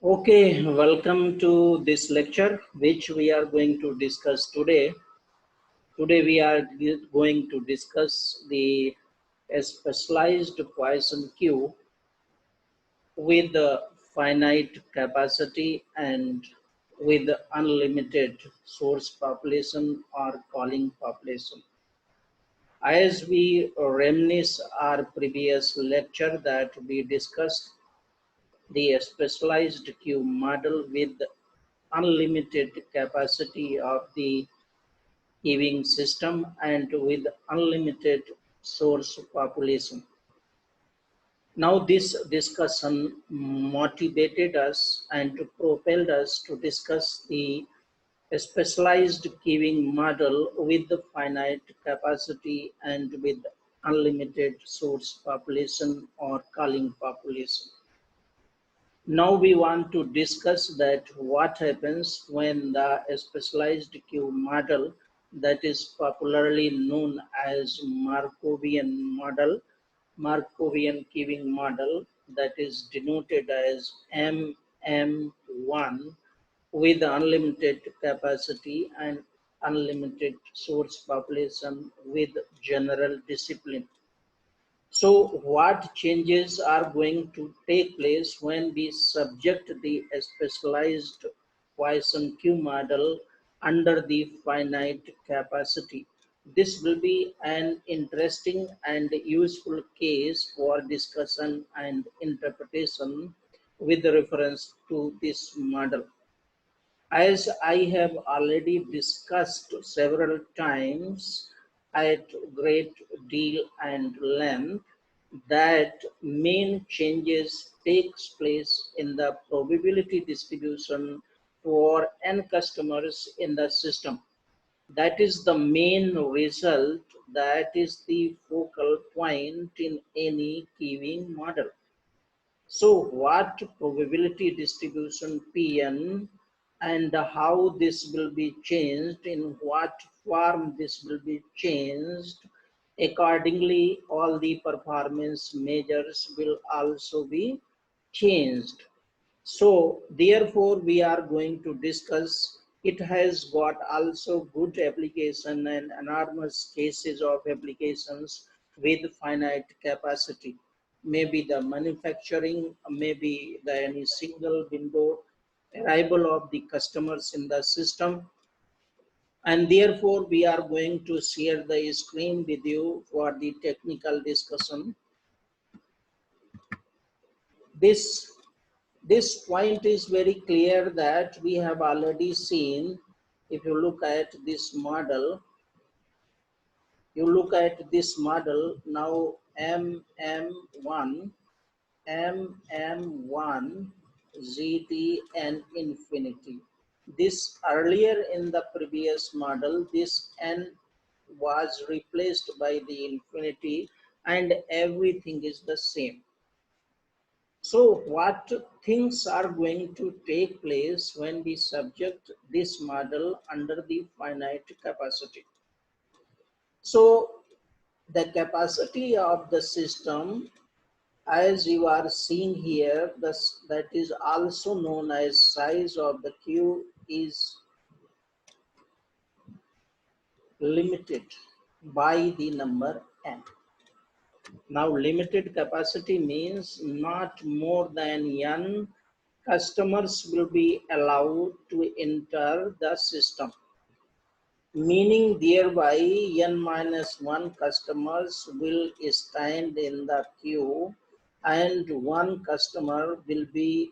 Okay, welcome to this lecture which we are going to discuss today. Today we are going to discuss the specialized Poisson queue with the finite capacity and with unlimited source population or calling population. As we reminisce our previous lecture that we discussed the specialized queue model with unlimited capacity of the queuing system and with unlimited source population. Now this discussion motivated us and propelled us to discuss the specialized queuing model with the finite capacity and with unlimited source population or calling population. Now we want to discuss that what happens when the specialized queue model that is popularly known as Markovian queuing model that is denoted as MM1 with unlimited capacity and unlimited source population with general discipline. So what changes are going to take place when we subject the specialized Poisson Q model under the finite capacity? This will be an interesting and useful case for discussion and interpretation with reference to this model. As I have already discussed several times at great deal and length, that main changes takes place in the probability distribution for n customers in the system. That is the main result, that is the focal point in any queuing model. So what probability distribution Pn and how this will be changed, in what form this will be changed, accordingly all the performance measures will also be changed. So therefore we are going to discuss, it has got also good application and enormous cases of applications with finite capacity. Maybe the manufacturing, maybe the any single window arrival of the customers in the system. And therefore we are going to share the screen with you for the technical discussion. This point is very clear that we have already seen. If you look at this model, now MM1, ZT and infinity. This earlier in the previous model, this N was replaced by the infinity and everything is the same. So what things are going to take place when we subject this model under the finite capacity? So the capacity of the system, as you are seeing here, that is also known as size of the queue, is limited by the number n. Now limited capacity means not more than n customers will be allowed to enter the system, meaning thereby n minus 1 customers will stand in the queue and one customer will be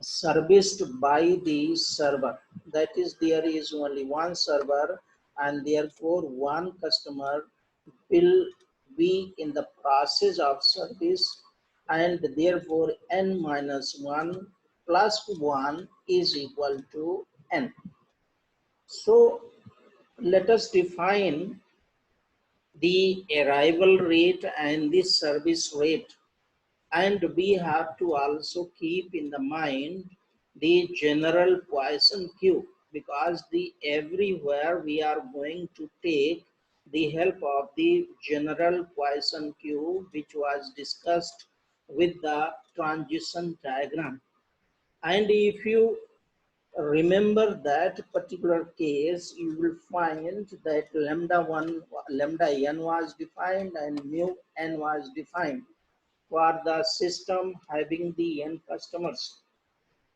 serviced by the server. That is, there is only one server and therefore one customer will be in the process of service, and therefore n minus 1 plus 1 is equal to n. So let us define the arrival rate and the service rate, and we have to also keep in the mind the general Poisson queue, because the everywhere we are going to take the help of the general Poisson queue which was discussed with the transition diagram. And if you remember that particular case, you will find that lambda n was defined and mu n was defined for the system having the n customers.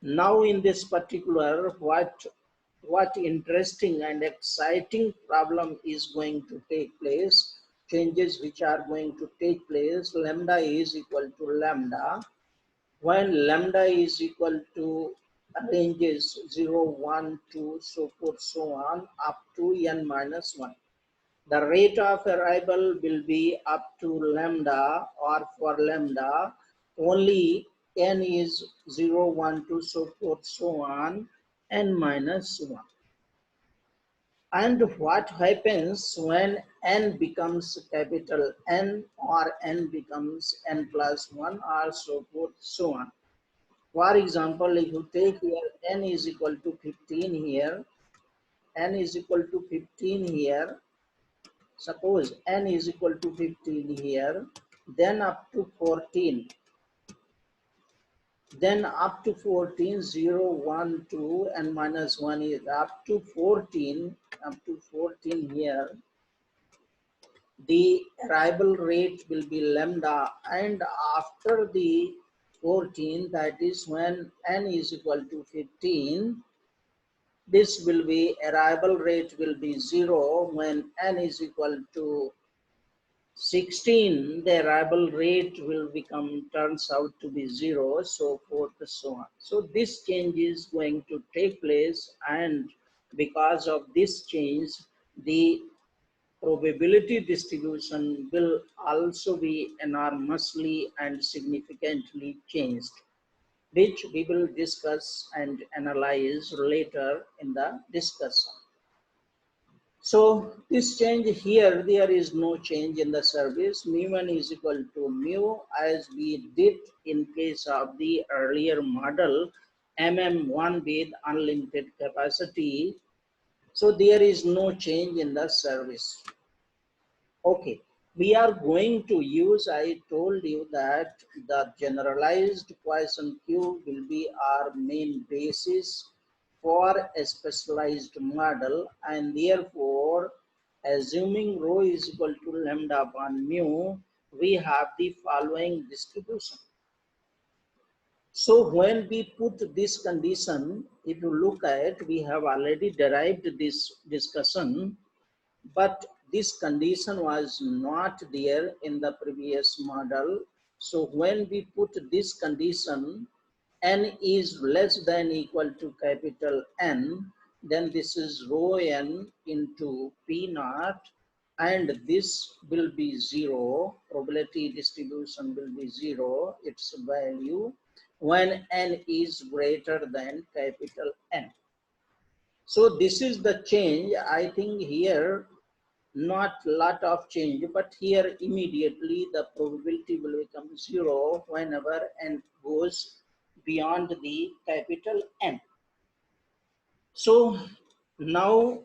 Now in this particular, what interesting and exciting problem is going to take place, changes which are going to take place, lambda is equal to lambda. When lambda is equal to ranges 0, 1, 2, so forth, so on, up to n minus 1. The rate of arrival will be up to lambda, or for lambda, only n is 0, 1, 2, so forth, so on, n minus 1. And what happens when n becomes capital N, or n becomes n plus 1, or so forth, so on. For example, if you take here n is equal to 15 here, n is equal to 15 here, suppose n is equal to 15 here, then up to 14, then up to 14, 0, 1, 2, and minus 1 is up to 14, here, the arrival rate will be lambda, and after the 14, that is when n is equal to 15, this will be arrival rate will be 0. When n is equal to 16, the arrival rate will turns out to be 0, so forth, so on. So this change is going to take place, and because of this change, the probability distribution will also be enormously and significantly changed, which we will discuss and analyze later in the discussion. So this change here, there is no change in the service. Mu1 is equal to mu, as we did in case of the earlier model, MM1 with unlimited capacity. So there is no change in the service. Okay, we are going to use, I told you that the generalized Poisson cube will be our main basis for a specialized model, and therefore, assuming rho is equal to lambda upon mu, we have the following distribution. So when we put this condition, if you look at, we have already derived this discussion, but this condition was not there in the previous model. So when we put this condition, n is less than equal to capital N, then this is rho n into P naught, and this will be 0, probability distribution will be 0, its value, when n is greater than capital N. So this is the change. I think here not lot of change, but here immediately the probability will become 0 whenever n goes beyond the capital N. So now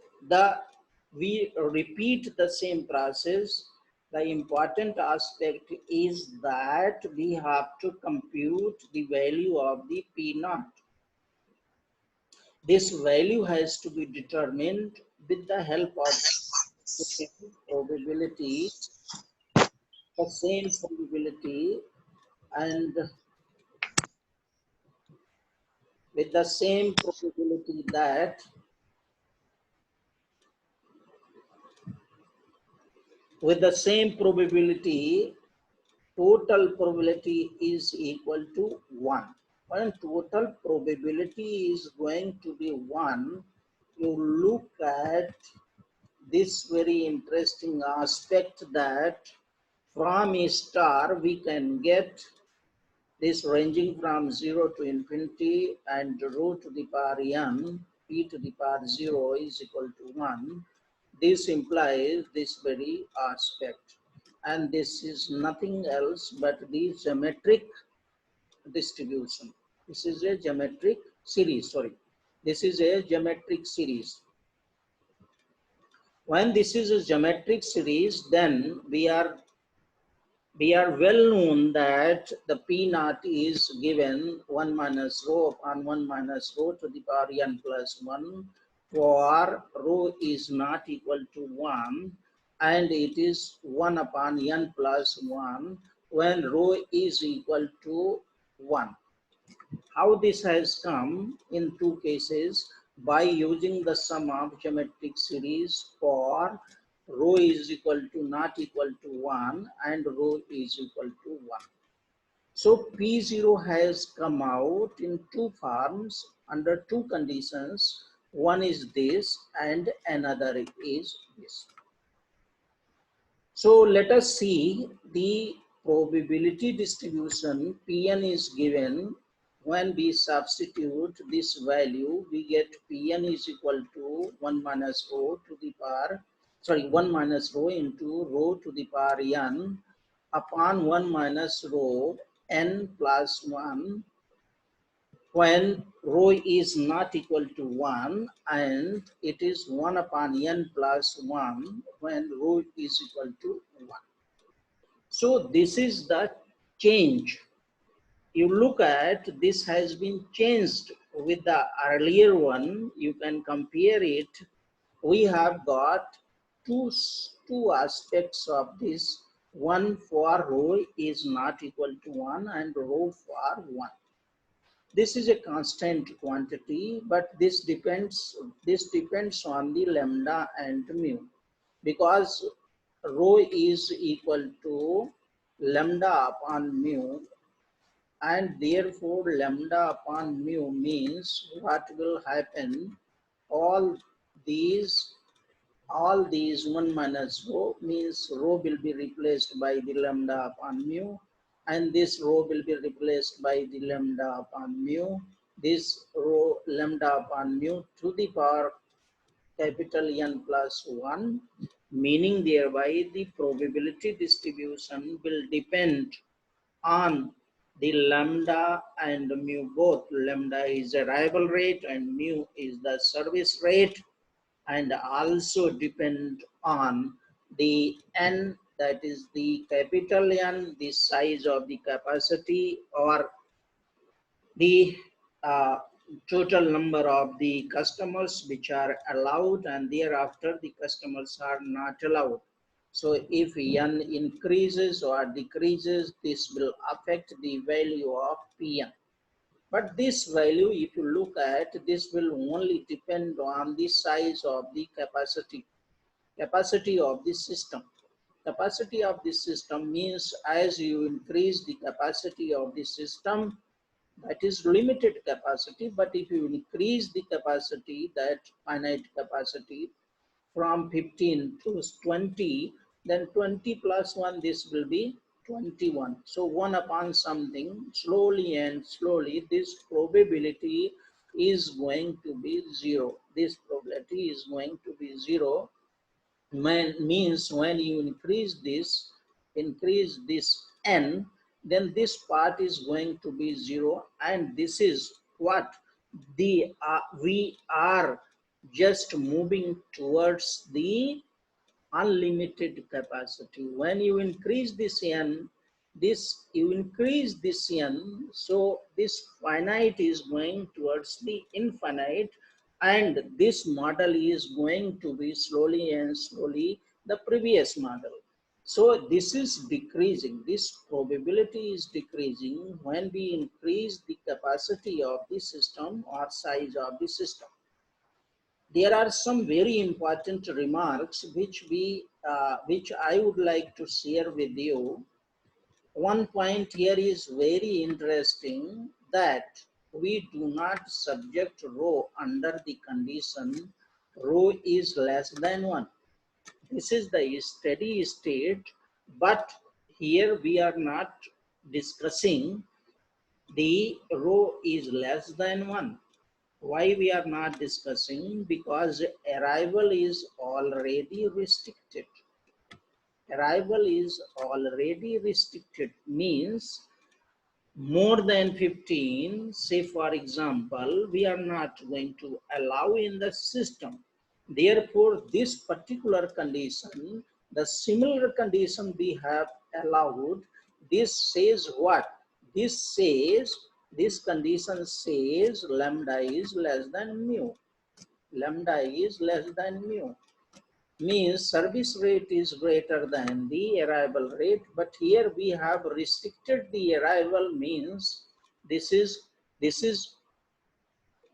we repeat the same process. The important aspect is that we have to compute the value of the P naught. This value has to be determined with the help of probability, the same probability, and with the same probability that total probability is equal to 1. When total probability is going to be 1, you look at this very interesting aspect that from a star we can get this ranging from 0 to infinity, and rho to the power n, p to the power 0 is equal to 1. This implies this very aspect. And this is nothing else but the geometric distribution. This is a geometric series, sorry. This is a geometric series. When this is a geometric series, then we are we are well known that the P naught is given 1 minus rho upon 1 minus rho to the power n plus 1 for rho is not equal to 1 and it is 1 upon n plus 1 when rho is equal to 1. How this has come in two cases: by using the sum of geometric series for rho is equal to not equal to 1 and rho is equal to 1. So P0 has come out in two forms under two conditions. One is this and another is this. So let us see the probability distribution. Pn is given. When we substitute this value, we get Pn is equal to 1 minus rho to the power, 1 minus rho into rho to the power n upon 1 minus rho n plus 1 when rho is not equal to 1 and it is 1 upon n plus 1 when rho is equal to 1. So this is the change. You look at this has been changed with the earlier one. You can compare it. We have got two aspects of this. One for rho is not equal to 1 and rho for 1. This is a constant quantity, but this depends on the lambda and mu, because rho is equal to lambda upon mu, and therefore lambda upon mu means what will happen, all these all these 1 minus rho means rho will be replaced by the lambda upon mu, and this rho will be replaced by the lambda upon mu, this rho lambda upon mu to the power capital N plus 1, meaning thereby the probability distribution will depend on the lambda and mu both. Lambda is arrival rate and mu is the service rate, and also depend on the n, that is the capital N, the size of the capacity, or the uh, total number of the customers which are allowed, and thereafter the customers are not allowed. So if n increases or decreases, this will affect the value of Pn. But this value, if you look at, this will only depend on the size of the capacity of the system. Capacity of the system means as you increase the capacity of the system, that is limited capacity, but if you increase the capacity, that finite capacity, from 15 to 20, then 20 plus 1, this will be 21. So 1 upon something, slowly and slowly, this probability is going to be 0. This probability is going to be 0. Means when you increase this n, then this part is going to be 0, and this is what we are just moving towards the unlimited capacity. When you increase this n, you increase this n, so this finite is going towards the infinite, and this model is going to be slowly and slowly the previous model. So this is decreasing, this probability is decreasing when we increase the capacity of the system or size of the system. There are some very important remarks which I would like to share with you. One point here is very interesting, that we do not subject rho under the condition rho is less than 1. This is the steady state, but here we are not discussing the rho is less than 1. Why we are not discussing? Because arrival is already restricted. Arrival is already restricted means more than 15, say for example, we are not going to allow in the system. Therefore, this particular condition, the similar condition we have allowed. This says what? This says, this condition says lambda is less than mu. Lambda is less than mu. Means service rate is greater than the arrival rate, but here we have restricted the arrival, means this is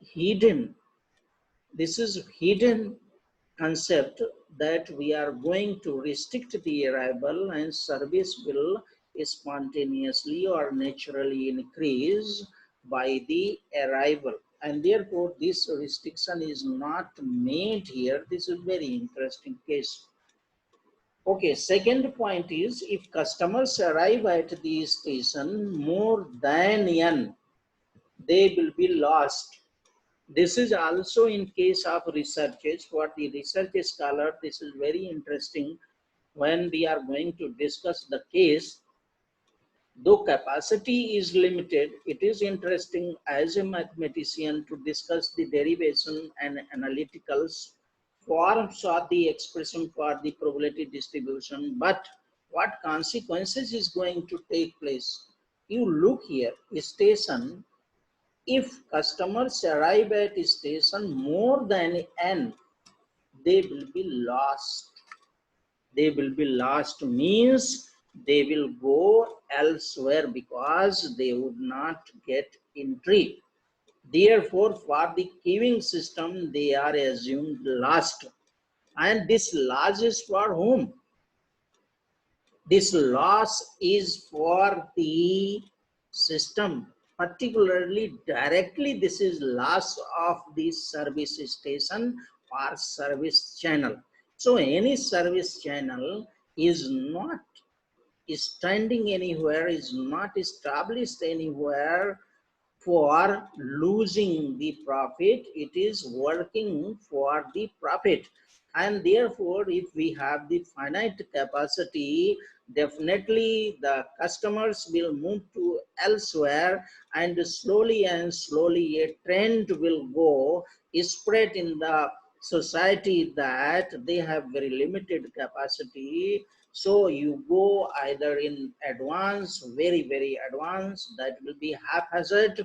hidden. This is hidden concept that we are going to restrict the arrival and service will spontaneously or naturally increase by the arrival, and therefore this restriction is not made here. This is very interesting case. Okay, second point is if customers arrive at the station more than n, they will be lost. This is also in case of researches. For the research scholar, this is very interesting when we are going to discuss the case. Though capacity is limited, it is interesting as a mathematician to discuss the derivation and analyticals forms of the expression for the probability distribution. But what consequences is going to take place? You look here, station. If customers arrive at a station more than n, they will be lost. They will be lost means they will go elsewhere because they would not get entry. Therefore, for the queuing system, they are assumed lost. And this loss is for whom? This loss is for the system, particularly directly this is loss of the service station or service channel. So any service channel is not standing anywhere, is not established anywhere for losing the profit. It is working for the profit, and therefore if we have the finite capacity, definitely the customers will move to elsewhere, and slowly and slowly a trend will go spread in the society that they have very limited capacity. So you go either in advance, very advanced, that will be haphazard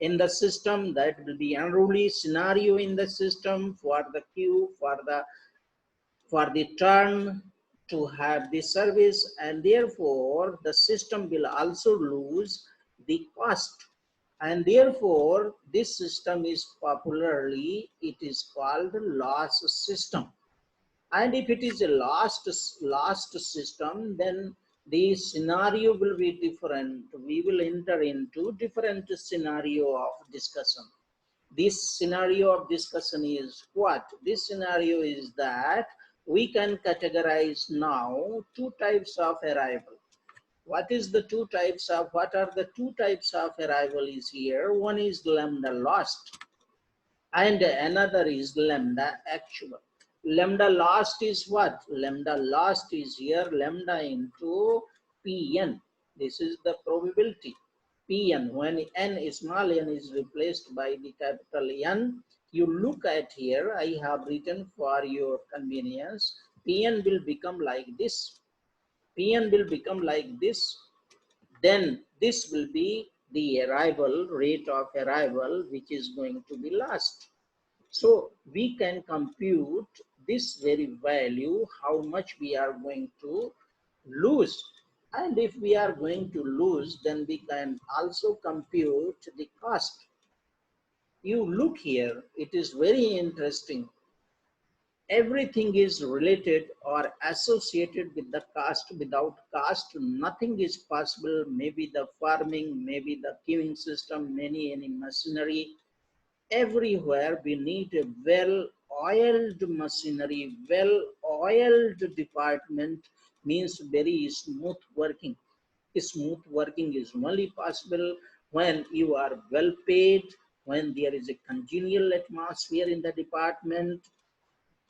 in the system, that will be unruly scenario in the system for the queue, for the turn to have the service, and therefore the system will also lose the cost, and therefore this system is popularly, it is called loss system. And if it is a last system, then the scenario will be different. We will enter into different scenario of discussion. This scenario of discussion is what? This scenario is that we can categorize now two types of arrival. What are the two types of arrival is here? One is lambda lost and another is lambda actual. Lambda lost is what? Lambda lost is here lambda into Pn. This is the probability. Pn, when n is small n is replaced by the capital N, you look at here, I have written for your convenience, Pn will become like this. Pn will become like this. Then this will be the arrival, rate of arrival, which is going to be lost. So we can compute this very value, how much we are going to lose. And if we are going to lose, then we can also compute the cost. You look here, it is very interesting. Everything is related or associated with the cost. Without cost, nothing is possible. Maybe the farming, maybe the queuing system, any machinery. Everywhere we need a well-oiled machinery. Well-oiled department means very smooth working. Smooth working is only possible when you are well paid, when there is a congenial atmosphere in the department,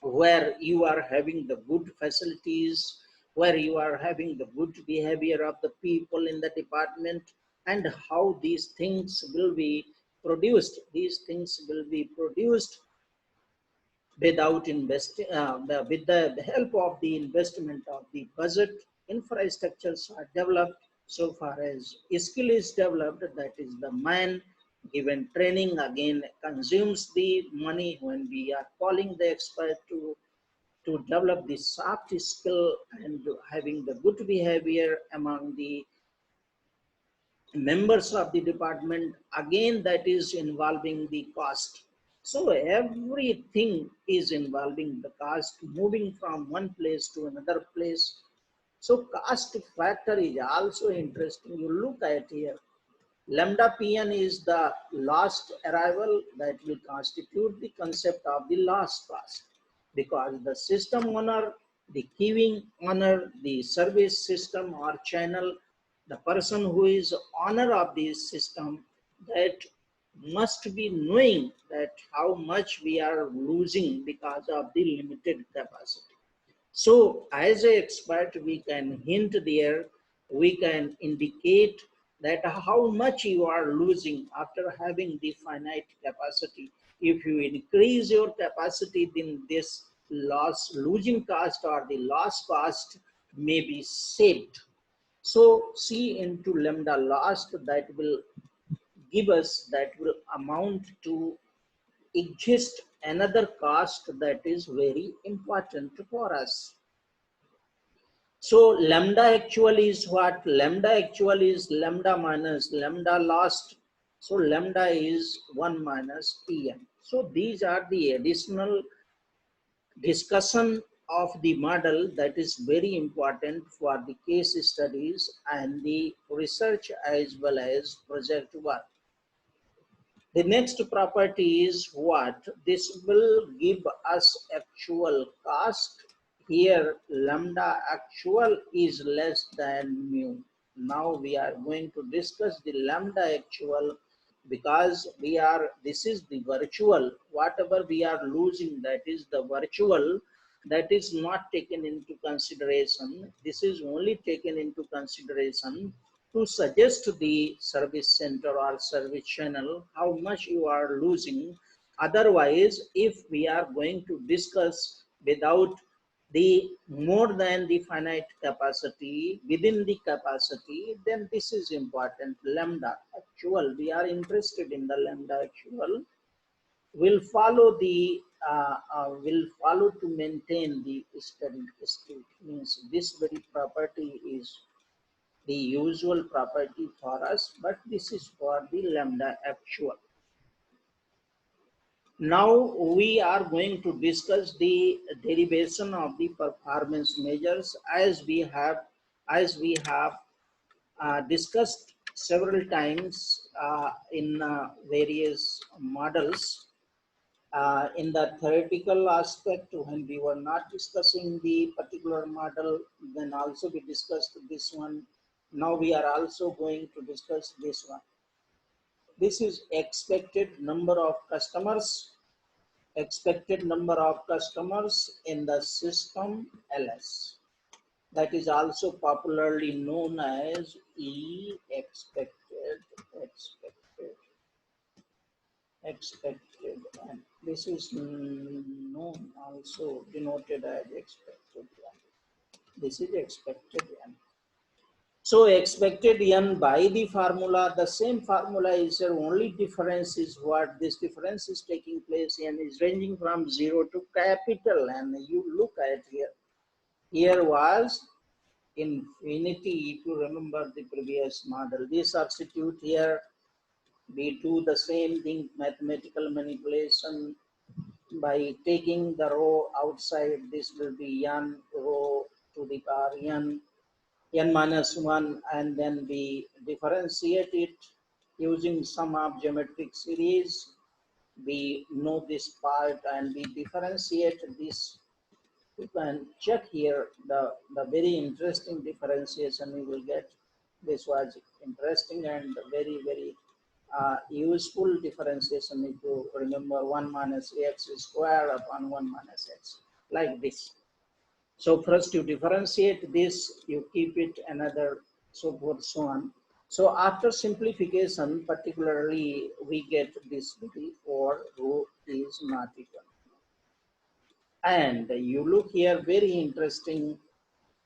where you are having the good facilities, where you are having the good behavior of the people in the department, and how these things will be produced. These things will be produced without investing, with the help of the investment of the budget, infrastructures are developed, so far as skill is developed, that is the man given training again consumes the money when we are calling the expert to develop the soft skill and having the good behavior among the members of the department, again that is involving the cost. So everything is involving the cost, moving from one place to another place. So cost factor is also interesting. You look at here, lambda pn is the last arrival, that will constitute the concept of the last cost, because the system owner, the queuing owner, the service system or channel, the person who is owner of this system, that must be knowing that how much we are losing because of the limited capacity. So as an expert, we can hint there, we can indicate that how much you are losing after having the finite capacity. If you increase your capacity, then this losing cost or the loss cost may be saved. So C into lambda lost, that will give us, that will amount to exist another cost that is very important for us. So lambda actual is what? Lambda actual is lambda minus lambda lost. So lambda is 1 minus Tn. So these are the additional discussion of the model that is very important for the case studies and the research as well as project work. The next property is what? This will give us actual cost. Here lambda actual is less than mu. Now we are going to discuss the lambda actual, because this is the virtual, whatever we are losing, that is the virtual, that is not taken into consideration. This is only taken into consideration to suggest the service center or service channel how much you are losing. Otherwise, if we are going to discuss without the more than the finite capacity within the capacity, then this is important. Lambda actual, we are interested in the lambda actual, will follow the will follow to maintain the steady state. Means this very property is the usual property for us, but this is for the lambda actual. Now we are going to discuss the derivation of the performance measures, as we have discussed several times in various models. In the theoretical aspect, when we were not discussing the particular model, then also we discussed this one. Now we are also going to discuss this one. This is expected number of customers in the system LS. That is also popularly known as E expected, and this is known also denoted as expected n. This is expected n. So expected n by the formula, the same formula is there, only difference is what? This difference is taking place and is ranging from 0 to capital N. You look at here. Here was infinity, if you remember the previous model. We substitute here, we do the same thing, mathematical manipulation by taking the row outside. This will be n row to the power n minus 1, and then we differentiate it using sum of geometric series. We know this part and we differentiate this. You can check here the very interesting differentiation you will get. This was interesting and very useful differentiation. If you remember, 1 minus x squared upon 1 minus x, like this. So first you differentiate this, you keep it another, so forth, so on. So after simplification, particularly, we get this for rho is not equal. And you look here, very interesting.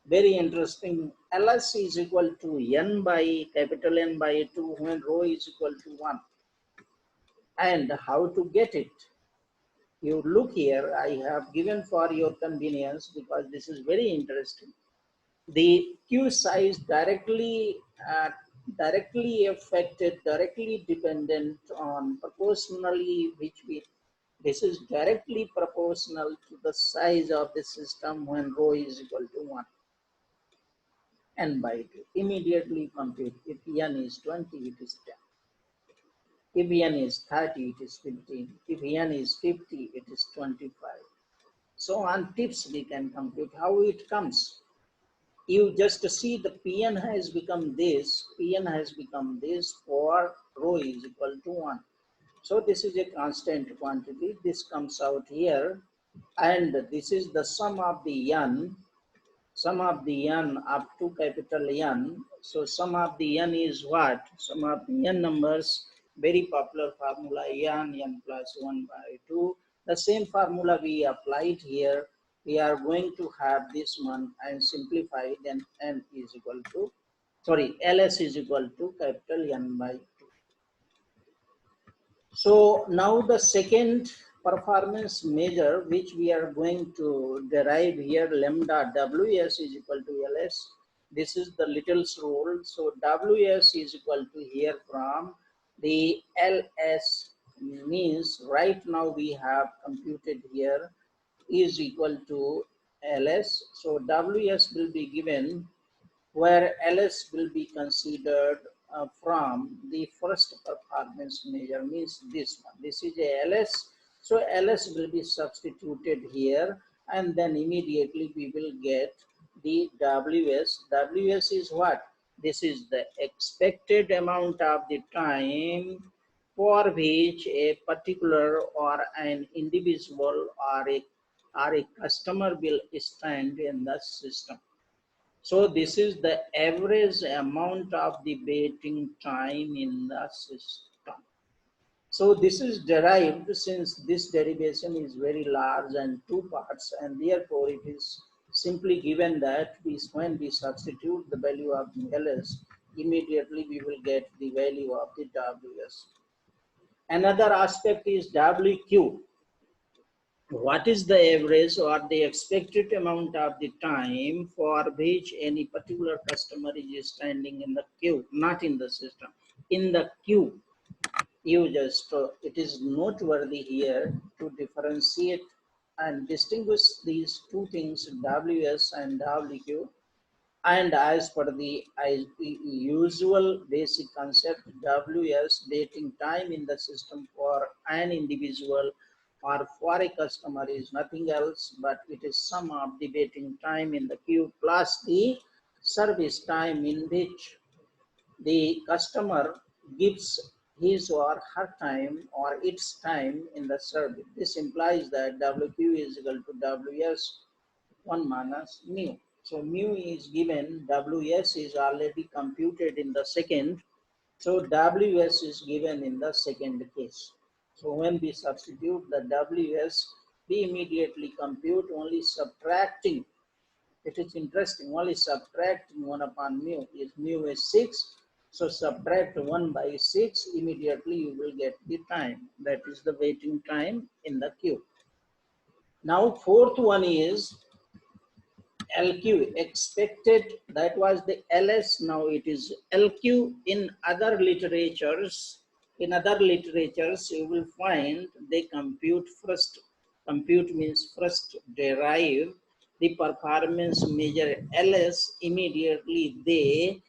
Very interesting. LS is equal to n by capital N by 2 when rho is equal to 1. And how to get it? You look here, I have given for your convenience because this is very interesting. The Q size directly affected, directly dependent on proportionally, this is directly proportional to the size of the system when rho is equal to 1, n by 2. Immediately compute. If n is 20, it is 10. If n is 30, it is 15. If n is 50, it is 25. So on tips we can compute how it comes. You just see the Pn has become this, Pn has become this for rho is equal to 1. So this is a constant quantity. This comes out here, and this is the sum of the n, sum of the n up to capital N. So sum of the n is what? Sum of the n numbers, very popular formula, n plus 1 by 2. The same formula we applied here. We are going to have this one and simplify, then n is equal to, sorry, ls is equal to capital N by 2. So now the second performance measure which we are going to derive here, lambda Ws is equal to Ls. This is the Little's rule. So Ws is equal to here from the Ls means right now we have computed here is equal to Ls. So Ws will be given where LS will be considered from the first performance measure, means this one. This is a LS, so LS will be substituted here, and then immediately we will get the WS. WS is what? This is the expected amount of the time for which a particular or an individual or a customer will stand in the system. So this is the average amount of the waiting time in the system. So this is derived, since this derivation is very large and two parts, and therefore it is simply given that when we substitute the value of the LS, immediately we will get the value of the WS. Another aspect is WQ. What is the average or the expected amount of the time for which any particular customer is standing in the queue, not in the system, in the queue. You just, it is noteworthy here to differentiate and distinguish these two things, WS and WQ. And as per the usual basic concept, WS, dating time in the system for an individual or for a customer, is nothing else but it is sum of the waiting time in the queue plus the service time in which the customer gives his or her time or its time in the service. This implies that WQ is equal to WS 1 minus mu. So mu is given, Ws is already computed in the second, so Ws is given in the second case. So when we substitute the Ws, we immediately compute only subtracting. It is interesting, only subtracting 1 upon mu. Is mu is 6, so subtract 1 by 6, immediately you will get the time. That is the waiting time in the queue. Now fourth one is LQ, expected, that was the LS, now it is LQ. In other literatures, you will find they compute first. Compute means first derive the performance measure LS, immediately they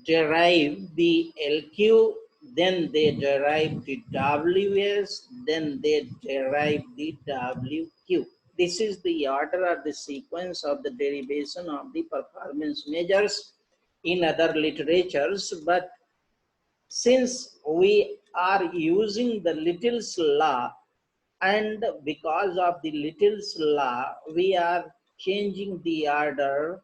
derive the LQ, then they derive the WS, then they derive the WQ. This is the order or the sequence of the derivation of the performance measures in other literatures. But since we are using the Little's law, and because of the Little's law, we are changing the order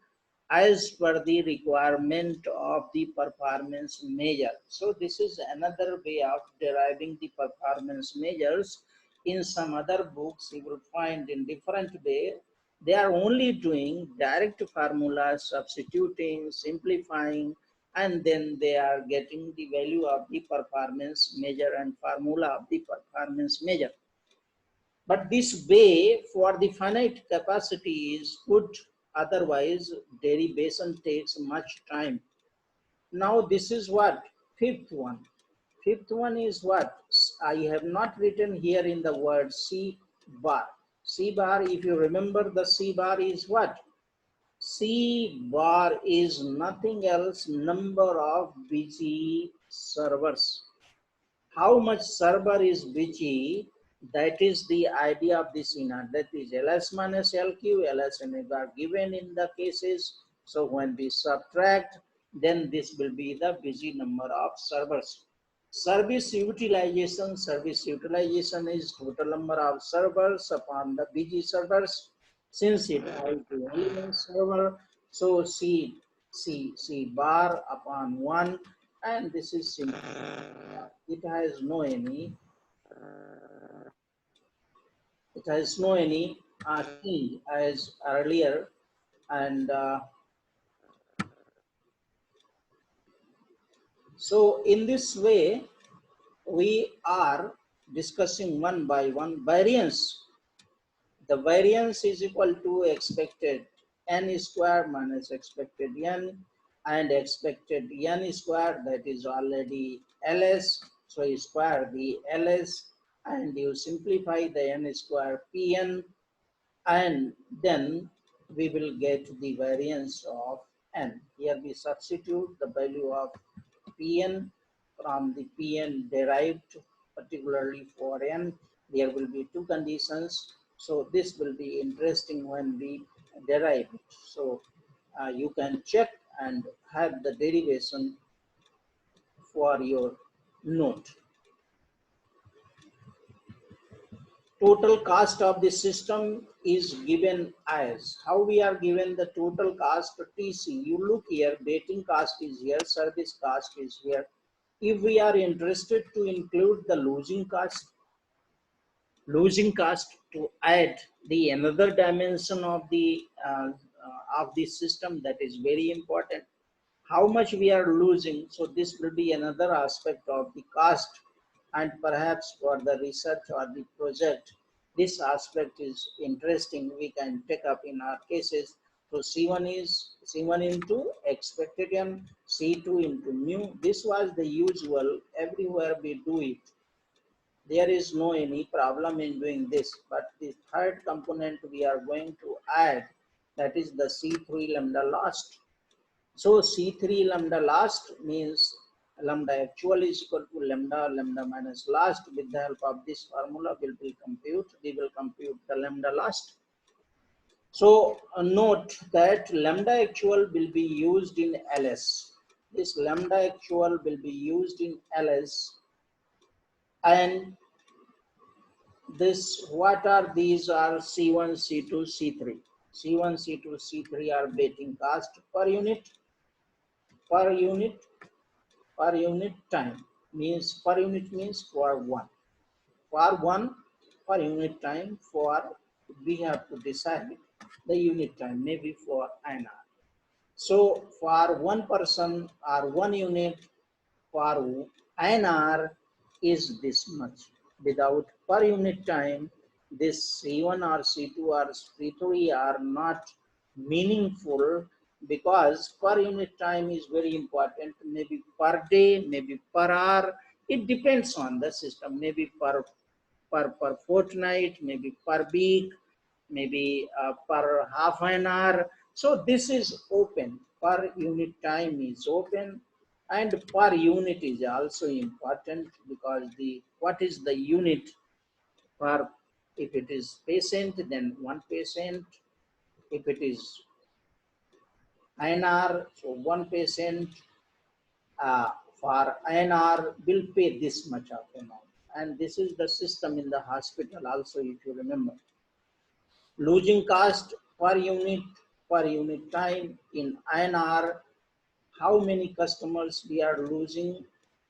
as per the requirement of the performance measure. So this is another way of deriving the performance measures. In some other books, you will find in different way. They are only doing direct formula, substituting, simplifying, and then they are getting the value of the performance measure and formula of the performance measure. But this way for the finite capacity is good, otherwise derivation takes much time. Now this is what? Fifth one. Fifth one is what? I have not written here in the word C bar. C bar, if you remember, the C bar is what? C bar is nothing else number of busy servers. How much server is busy, that is the idea of this inner. That is ls minus lq, ls and m are given in the cases. So when we subtract, then this will be the busy number of servers. Service utilization is total number of servers upon the busy servers. Since it has the element server, so C bar upon 1, and this is simple. It has no any key as earlier, and so in this way we are discussing one by one variance. The variance is equal to expected n square minus expected n, and expected n square, that is already ls, so you square the ls and you simplify the n square pn, and then we will get the variance of n. Here we substitute the value of Pn from the Pn derived particularly for n. There will be two conditions. So this will be interesting when we derive it. So you can check and have the derivation for your note. Total cost of the system is given as, how we are given the total cost TC. You look here, betting cost is here, service cost is here. If we are interested to include the losing cost to add the another dimension of the system, that is very important. How much we are losing, so this will be another aspect of the cost, and perhaps for the research or the project this aspect is interesting, we can take up in our cases. So C1 is C1 into expected m, C2 into mu. This was the usual, everywhere we do it. There is no any problem in doing this, but the third component we are going to add, that is the C3 lambda last. So C3 lambda last means lambda actual is equal to lambda minus last. With the help of this formula we will compute the lambda last. So note that lambda actual will be used in ls. This lambda actual will be used in ls, and this, what are these, are C1, C2, C3. C1, C2, C3 are betting cost per unit time, means per unit means for one per unit time. For we have to decide the unit time, maybe for an hour. So for one person or one unit for an hour is this much. Without per unit time, this C1 or C2 or C3 are not meaningful, because per unit time is very important. Maybe per day, maybe per hour. It depends on the system. Maybe per fortnight, maybe per week, maybe per half an hour. So this is open. Per unit time is open, and per unit is also important, because the what is the unit for, if it is patient, then one patient. If it is INR, so one patient for INR will pay this much of amount. And this is the system in the hospital also, if you remember. Losing cost per unit time in INR, how many customers we are losing.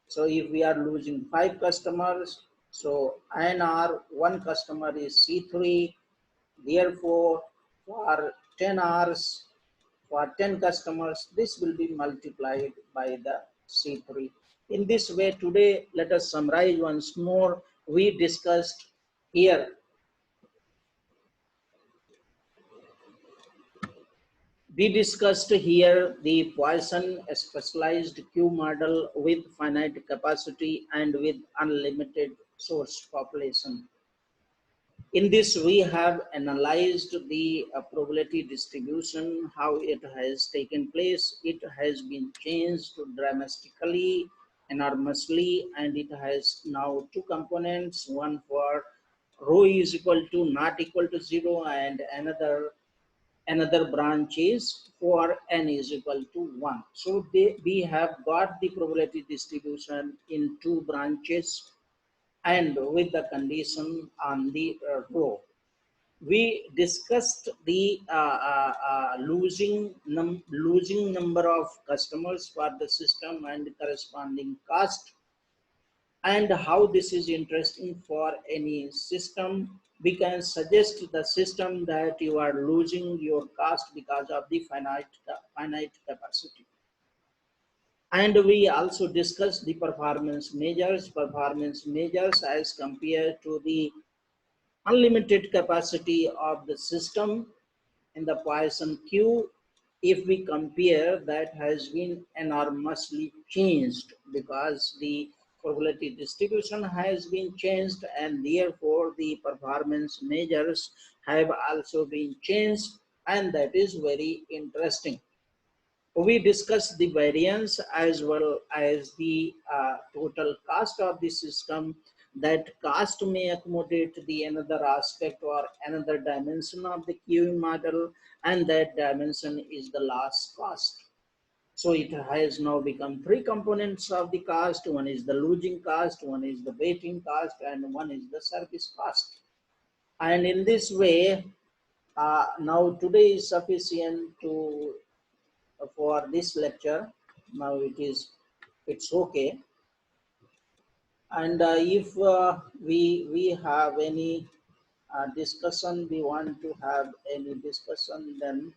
So if we are losing 5 customers, so INR one customer is C3, therefore for 10 hours for 10 customers, this will be multiplied by the C3. In this way, today, let us summarize once more. We discussed here the Poisson specialized queue model with finite capacity and with unlimited source population. In this, we have analyzed the probability distribution, how it has taken place. It has been changed dramatically, enormously, and it has now two components, one for rho is equal to not equal to 0, and another branch is for n is equal to 1. So we have got the probability distribution in two branches and with the condition on the row. We discussed the losing number of customers for the system and corresponding cost, and how this is interesting for any system. We can suggest the system that you are losing your cost because of the finite capacity. And we also discussed the performance measures as compared to the unlimited capacity of the system in the Poisson queue. If we compare, that has been enormously changed because the probability distribution has been changed, and therefore the performance measures have also been changed, and that is very interesting. We discussed the variance as well as the total cost of the system. That cost may accommodate the another aspect or another dimension of the queuing model, and that dimension is the loss cost. So it has now become three components of the cost. One is the losing cost, one is the waiting cost, and one is the service cost. And in this way, now today is sufficient to for this lecture. Now it's okay. And if we have any discussion, we want to have any discussion, then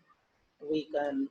we can